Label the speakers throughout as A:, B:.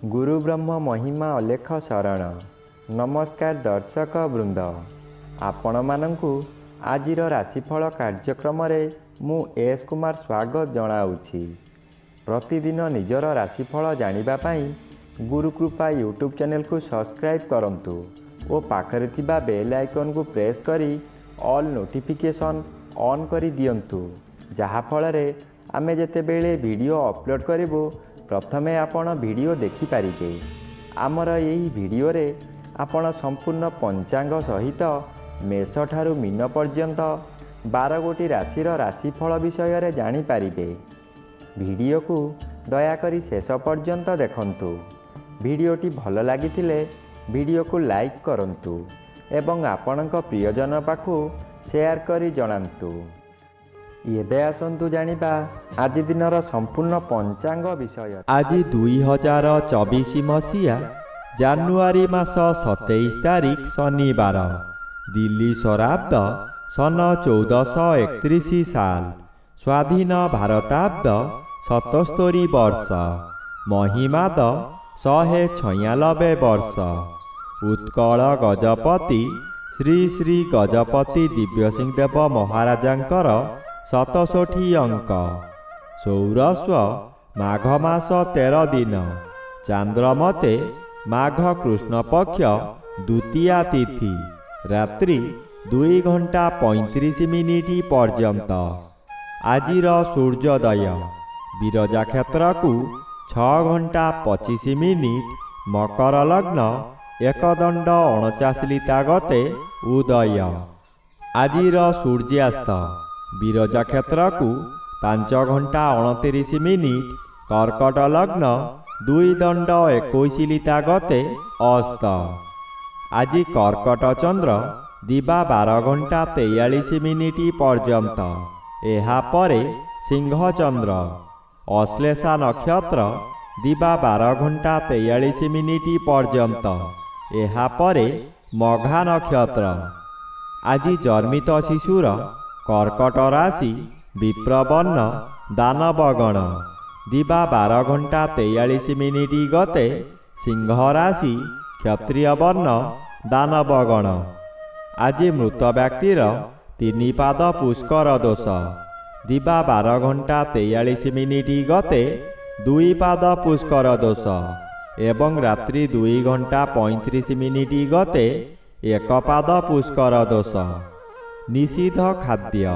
A: गुरु ब्रह्म महिमा अलेख शरण। नमस्कार दर्शक वृंद, आपण मानंकु आजिर राशिफल कार्यक्रम मु एस कुमार स्वागत जनाऊँगी। प्रतिदिन निजर राशिफल जानिबा पाई गुरुकृपा यूट्यूब चैनल को सब्सक्राइब करंतु और पाखरे थिबा बेल आइकन को प्रेस करी ऑल नोटिफिकेशन ऑन करी दियंतु, जहा फलरे आमे जेतेबेले वीडियो अपलोड करिवो प्रथमे आपण वीडियो देखि पारिबे। आमर यही वीडियो रे आपण संपूर्ण पंचांग सहित मेष ठारू मीन पर्यंत 12 गोटी राशिर राशिफल विषय रे जानि पारिबे। वीडियो को दयाकरी शेष पर्यंत देखंतु। वीडियोटी भल लागिथिले वीडियो को लाइक करंतु एवं आपणक प्रियजन पाखु शेयर करी जणांतु। एबे आसंतु जानिबा आज दिनर संपूर्ण पंचांग विषय। आज 2024 मसीहा जानुआरी मास 27 तारिख शनिवार, दिल्ली शराब्द सन 1431 साल, स्वाधीन भारताब्द 77 वर्ष, महिमाद 196 वर्ष। उत्कल गजपति श्री श्री गजपति दिव्यसिंह देव महाराजांकर 67 अंक। सौरस्व माघ मास 13 दिन, चांद्रमते माघ कृष्ण पक्ष द्वितीया तिथि, रात्रि 2 घंटा 35 मिनिट पर्यंत। आजिर सूर्योदय विरजा क्षेत्र को 6 घंटा 25 मिनिट, मकर लग्न 1 दंड 49 गते उदय। आजिर सूर्यास्त विरजा क्षेत्र को 5 घंटा 29 मिनिट, कर्कट लग्न 2 दंड 21 गते अस्त। आज कर्कट चंद्र दिबा 12 घंटा 43 मिनिट पर्यंत। एहा परे सिंह चंद्र। अश्लेषा नक्षत्र दिबा 12 घंटा 43 मिनिट पर्यंत। एहा परे मघा नक्षत्र। आज जन्मित शिशुर कर्कट राशि विप्रवर्ण दानवगण, दिबा 12 घंटा 43 मिनिट गते सिंह राशि क्षत्रिय वर्ण दानवगण। आज मृत व्यक्तिर 3 पाद पुष्कर दोष, दिबा 12 घंटा 43 मिनिट गते 2 पाद पुष्कर दोष एवं रात्रि 2 घंटा 35 मिनिट गते 1 पाद पुष्कर दोष। निषिद्ध खाद्य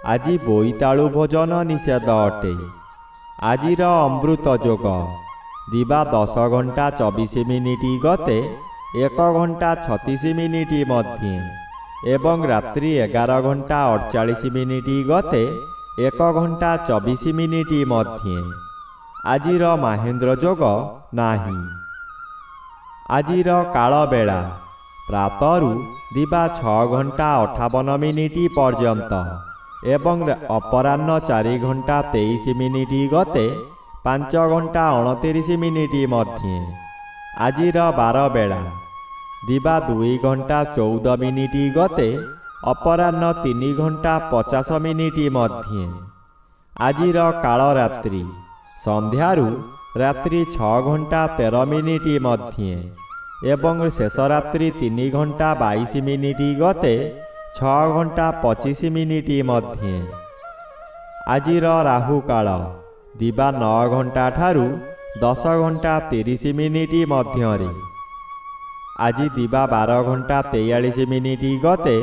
A: आज बोईतालु भोजन निषेध अटे। आजिर अमृत जोग दिबा 10 घंटा 24 मिनिट गते 1 घंटा 36 मिनिट मध्ये एवं रात्रि 11 घंटा 48 मिनिट गते 1 घंटा 24 मिनिट मध्ये। आजिर महेंद्र जोग नाही। आजिर काल बेला प्रातरु दिबा 6 घंटा 58 मिनिट पर्यंत एवं अपराह्न 4 घंटा 23 मिनिट गते 5 घंटा 29 मिनिट मध्ये। आजिर 12 बेला दिबा 2 घंटा 14 मिनिट गते अपराह्न 3 घंटा 50 मिनिट मध्ये। आजिर काल रात्रि संध्यारु रात्रि 6 घंटा 13 मिनिट मध्ये एवं शेष रात्रि 3 घंटा 22 मिनिट गते 6 घंटा 25 मिनिट मध्ये। आजिर राहु काल दिबा 9 घंटा ठारू 10 घंटा 30 मिनिट मध्यरे। आज दिबा 12 घंटा 43 मिनिट गते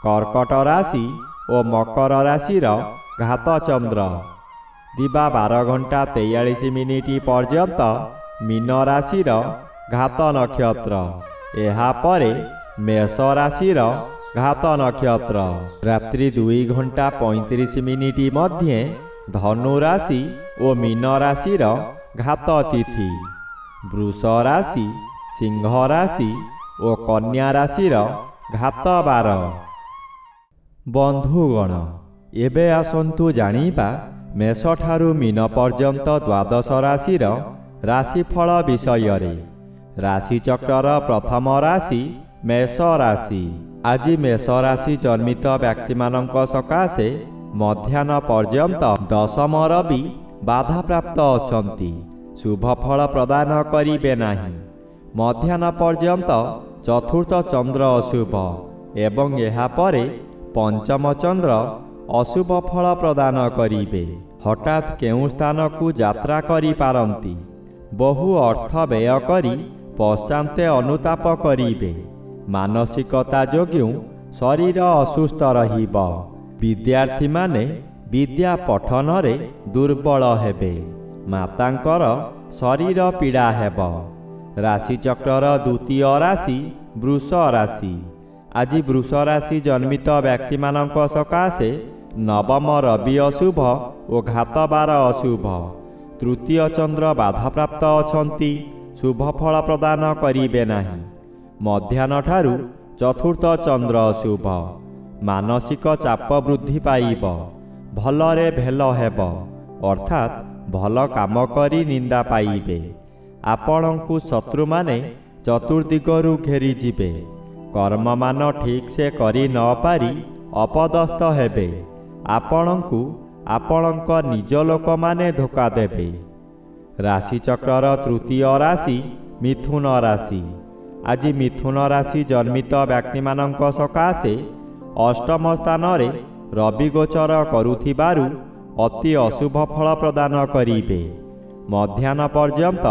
A: कर्कट राशि और मकर राशिर घात चंद्र, दिबा 12 घंटा 43 मिनिट पर्यंत मीन राशिर घात नक्षत्र। एहा परे मेष राशिर घात नक्षत्र। रात्रि 2 घंटा 35 मिनिट मध्ये धनु राशि और मीन राशिर घात तिथि। वृष राशि, सिंह राशि और कन्या राशिर घात बार। बंधुगण, एबे आसंतु जानिबा मेष ठारू मीन पर्यंत 12 राशिर राशिफल विषय रे। राशि चक्रर प्रथम राशि मेष राशि। आज मेष राशि जन्मित व्यक्ति मानक सकाशे मध्याह्न पर्यंत 10म रवि बाधा प्राप्त अछंती। शुभ फल प्रदान करिबे नाही। मध्याह्न पर्यंत चतुर्थ चंद्र अशुभ एवं एहा परे पंचम चंद्र अशुभ फल प्रदान करिबे। हठात केउ स्थान को यात्रा करि पारंती। बहु अर्थ व्यय करी पश्चाते अनुताप करिबे। मानसिकता जोग्यु शरीर असुस्थ रहिब। विद्यार्थी माने विद्या पठन रे दुर्बल हेबे। मातांकर शरीर पीड़ा हेब। राशि चक्रर द्वितीय राशि वृष राशि। आज वृष राशि जन्मित व्यक्ति मानक सकाशे नवम रवि अशुभ और घात बार अशुभ। तृतीय चंद्र बाधा प्राप्त अछंती। शुभ फल प्रदान करिबे नाही। मध्याह्न ठारू चतुर्थ चंद्र अशुभ। मानसिक चाप वृद्धि पाइब। भलरे भेल हेब अर्थात भल काम करी निंदा पाइबे। आपणंकु शत्रु माने चतुर्दिगरु घेरी जिबे। कर्म मान ठीक से करी न पारी अपदस्थ हेबे। आपणंकु आपणंक निज लोक माने धोखा देबे। राशि चक्रर तृतीय राशि मिथुन राशि। आज मिथुन राशि जन्मित व्यक्ति मानक सकाशे अष्टम स्थान रे रवि गोचर करुथिबारु अति अशुभ फल प्रदान करिबे। मध्याह्न पर्यंत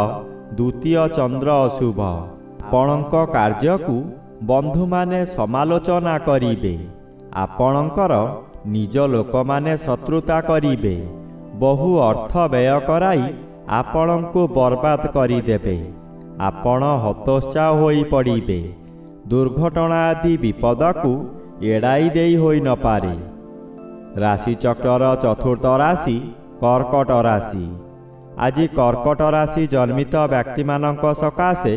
A: द्वितीय चंद्र अशुभ। आपणंक कार्य को बंधु माने समालोचना करिबे। आपणंकर निज लोक माने शत्रुता करिबे। बहु अर्थ व्यय कराई आपणंकु बर्बाद करिदेबे। आपण हतोत्साह होई पड़िबे। दुर्घटना आदि विपद को एड़ाई देई होई न पारे। राशि चक्रर चतुर्थ राशि कर्कट राशि। आज कर्कट राशि जन्मित व्यक्ति मानक सकाशे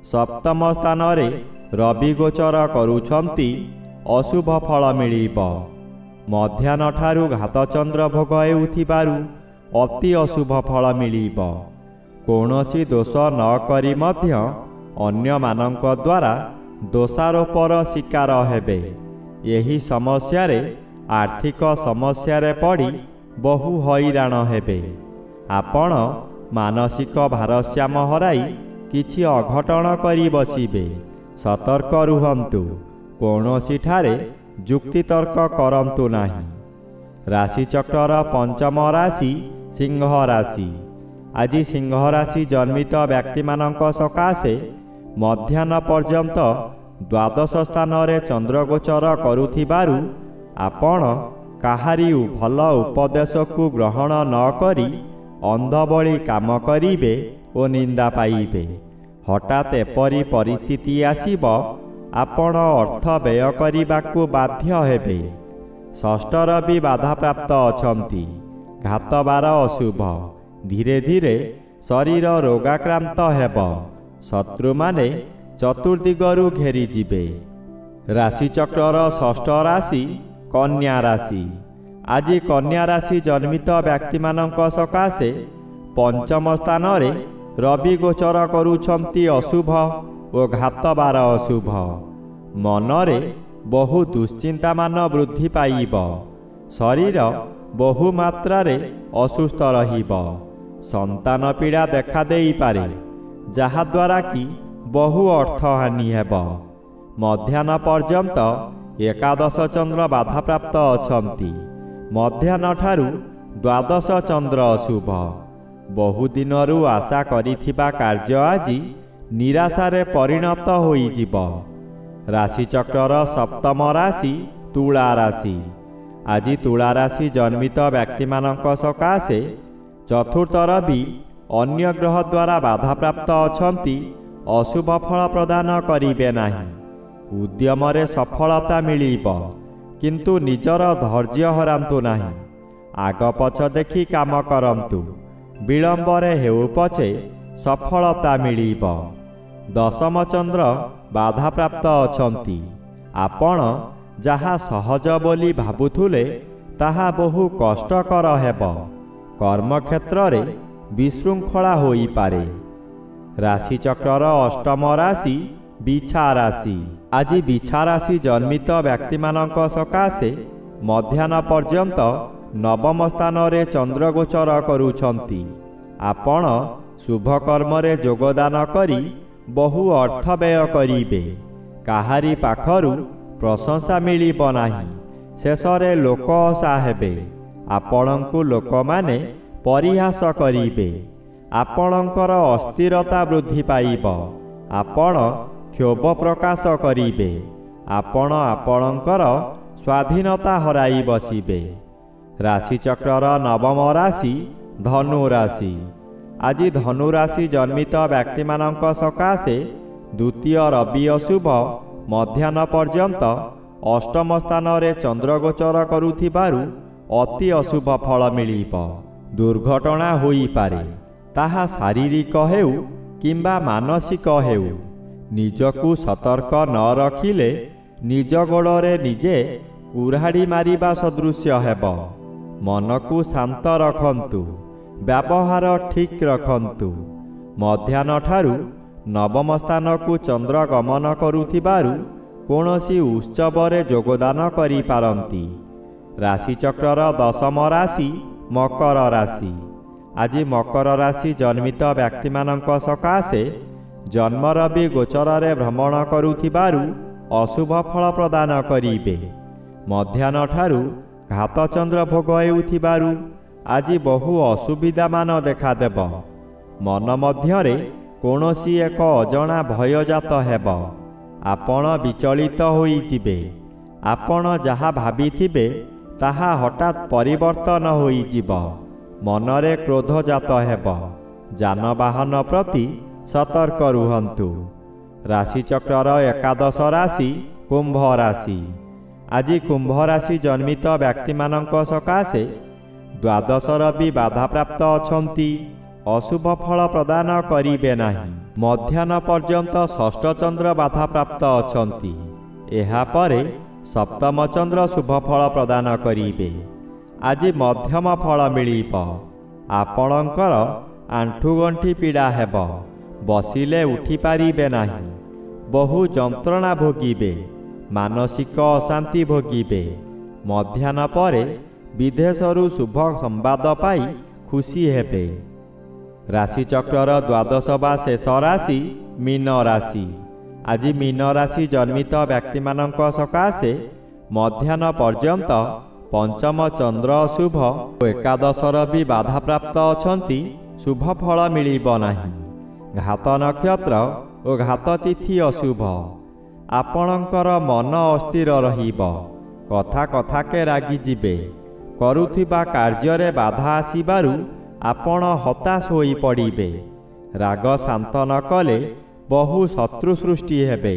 A: सप्तम स्थान रे रवि गोचर करुछंती। अशुभ फल मिलिब। मध्याह्न ठारू घात चंद्र भोग हेउथिबारु अति अशुभ फल मिलिब। कौनसी दोष न करी मध्य अन्य मानक द्वारा दोषारोपर शिकार हेबे। यही समस्या रे आर्थिक समस्या रे पड़ी बहु हैरान हेबे। आपण मानसिक भारसाम्य हराई किछि अघटन करी बसिबे। सतर्क रुहंतु। कौनसी ठारे जुक्ति तर्क करंतु नाही। राशि चक्रर पंचम राशि सिंह राशि। आज सिंह राशि जन्मित व्यक्ति मानक सकाशे मध्याह्न पर्यंत द्वादश स्थान रे चंद्र गोचर करुथिबारु आपण काहारी भल उपदेश को ग्रहण न करी अंधबली काम करिबे और निंदा पाइबे। हठात एपरी परिस्थिति आसीब आपण अर्थ व्यय करिबाकु बाध्य हेबे। षष्ठ रवि बाधा प्राप्त अछंती। घात बार अशुभ। धीरे धीरे शरीर रोगाक्रांत हेब। शत्रु माने चतुर्दिगरु घेरी जिबे। राशि चक्रर षष्ठ राशि कन्या राशि। आज कन्या राशि जन्मित व्यक्ति मानक सकाशे पंचम स्थान रे रवि गोचर करुछंती। अशुभ और घात बार अशुभ। मनरे बहु दुश्चिंता मान वृद्धि पाइब। शरीर बहु मात्रा रे असुस्थ रहिब। संतान पीड़ा देखा देई पारे जहा द्वारा कि बहु अर्थ हानि हेब। मध्याह्न पर्यंत एकादश चंद्र बाधा प्राप्त अछंती। मध्याह्न ठारू द्वादश चंद्र अशुभ। बहु दिनरु आशा करिथिबा कार्य आजि निराशारे परिणत होइजिब। राशि चक्रर सप्तम राशि तुला राशि। आज तुला राशि जन्मित व्यक्ति मानक सकाशे चतुर्थ रवि अन्य ग्रह द्वारा बाधा प्राप्त अछंती। अशुभ फल प्रदान करिबे नाही। उद्यम रे सफलता मिलिब किंतु निजर धैर्य हरांतु नाही। आग पछ देखि काम करंतु। विलंबरे हेउ पछे सफलता मिलिब। दशम चंद्र बाधा प्राप्त अछंती। आपण जहा सहज बोली भाबुथुले ताहा बहु कष्टकर हेब। कर्म क्षेत्र रे विशृंखला होई पारे। राशि चक्रर अष्टम राशि बिछा राशि। आज बिछा राशि जन्मित व्यक्ति मानक सकाशे मध्याह्न पर्यंत नवम स्थान रे चंद्र गोचर करुछंती। आपण शुभ कर्मरे योगदान करी बहु अर्थ व्यय करिबे। काहारी पाखरु प्रशंसा मिलिब नाही, शेषरे लोक हसा हेबे। आपणंकु लोकमाने परिहास करिबे। आपणंकर अस्थिरता वृद्धि पाइब। आपण क्षोभ प्रकाश करिबे। आपण आपणंकर स्वाधीनता हराई बसिबे। राशिचक्रर नवम राशि धनु राशि। आज धनु राशि जन्मित व्यक्ति मानक सकाशे द्वितीय रवि अशुभ मध्याह्न पर्यंत अष्टम स्थान रे चंद्रगोचर करुथिबारु अति अशुभ फल मिलिब। दुर्घटना होई पारे, ताहा शारीरिक हेउ किंबा मानसिक हेउ। निजकु सतर्क न रखिले निज गोड़े निजे कुराड़ी मारिबा सदृश्य हेब। मनकु शांत रखंतु, व्यवहार ठीक रखंतु। मध्याह्न ठारू नवम स्थान को चंद्र गमन करुथिबारु कोनोसी उत्सवरे योगदान करि पारंती। राशिचक्रर दशम राशि मकर राशि। आज मकर राशि जन्मित व्यक्ति मानक सकाशे जन्म रवि गोचर भ्रमण करुथिबारु अशुभ फल प्रदान करिबे। मध्याह्न ठारू घात चंद्र भोग हेउथिबारु आज बहु असुविधा मान देखादेब। मन मध्यरे कोनोसी एक अजणा भयजात हेब। आपण विचलित होई जिबे। आपण जहा भाबिथिबे ताहा हठात परिवर्तन होई जिब। मनरे क्रोध जात हेब। जानवाहन प्रति सतर्क रुहंतु। राशिचक्रर एकादश राशि कुंभ राशि। आज कुंभ राशि जन्मित व्यक्ति मानक सकाशे द्वादश रवि बाधा प्राप्त अछंती। अशुभ फल प्रदान करिबे नाही। मध्याह्न पर्यंत षष्ठ चंद्र बाधा प्राप्त अछंती। एहा परे सप्तम चंद्र शुभ फल प्रदान करिबे। आज मध्यम फल मिलिब। आपणंकर आंठुगंठी पीड़ा हेब। बसिले उठी पारिबे नाही। बहु जंत्रणा भोगिबे। मानसिक अशांति भोगिबे। मध्याह्न परे विदेशरु शुभ संवाद पाई खुशी हेबे। राशिचक्रर द्वादश बा शेष राशि मीन राशि। आज मीन राशि जन्मित व्यक्ति मानक सकाशे मध्याह्न पर्यंत पंचम चंद्र अशुभ एकादश रवि बाधा प्राप्त अछंती। शुभ फल मिलिब नाही। घात नक्षत्र और घात तिथि अशुभ। आपणंकर मन अस्थिर रहिब। कथा कथाके रागी जिबे। करुथिबा कार्य बाधा आसिबारु आपण हताश होई पड़िबे। राग शांत न कले बहु शत्रु सृष्टि हेबे।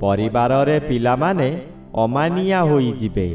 A: परिवार रे पिला माने अमानिया होई जिबे।